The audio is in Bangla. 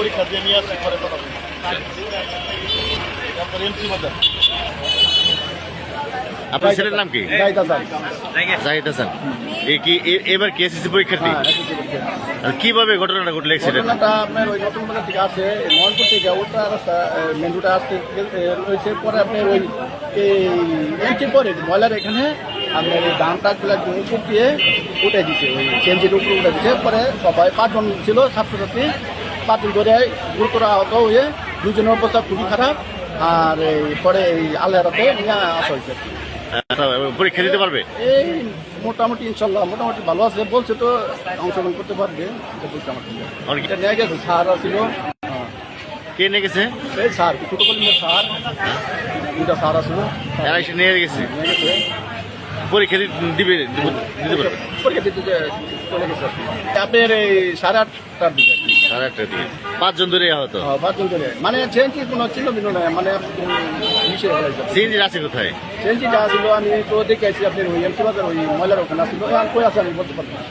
পরীক্ষা দিয়ে নিয়ে আসছি পরে কথা বলি। তারপর এমসি বাজার। আপনার ছেলের নাম কি? জাহিদ হাসান। এবার কি এসএসসি পরীক্ষার্থী? আর কিভাবে ঘটনাটা ঘটলো অ্যাক্সিডেন্ট? ঘটনাটা আপনার ওই নতুন বাজার থেকে আসে, মোহনপুর থেকে ওটা রাস্তা মেন রোডে আসতে রয়েছে। পরে আপনার ওই এমসির পরে ময়লার এখানে আপনার এই ধান টাকগুলো উপর দিয়ে উঠে দিচ্ছে, ওই চেঞ্জের উপরে উঠে দিচ্ছে। পরে সবাই 5 জন ছিল ছাত্রছাত্রী, 5 জন ধরে গুরুতর আহত হয়ে 2 জনের অবস্থা খুবই খারাপ। আর এই পরে এই আল্লাহরাতে নিয়ে আসা হয়েছে। পরীক্ষা দিতে পারবে? এই মোটামুটি ইনশাল্লাহ মোটামুটি ভালো আছে, বলছে তো অংশগ্রহণ করতে পারবে। এটা বলছে আমার সঙ্গে। এটা নিয়ে গেছে, স্যার ছিল। কে নিয়ে গেছে? এই স্যার ছোটো কলিমের স্যার, দুটা স্যার আসলো, এরা এসে নিয়ে গেছে। নিয়ে গেছে পরীক্ষা দিতে পারবে? পরীক্ষা দিতে চলে গেছে আর কি। আপনার এই 8:30টার দিকে আর কি। 8:30 দিকে 5 জন ধরে আহত। 5 জন ধরে, মানে চেঞ্জি কোনো চিহ্ন বিন্ন নয়, মানে মিশে গেছে। সিএনজি আছে কোথায়? চেঞ্জি যা ছিল আমি তো দেখে আছি আপনার ওই এমসি বাজার ওই ময়লার ওখানে আসছিল, কই আছে আমি বলতে পারবো না।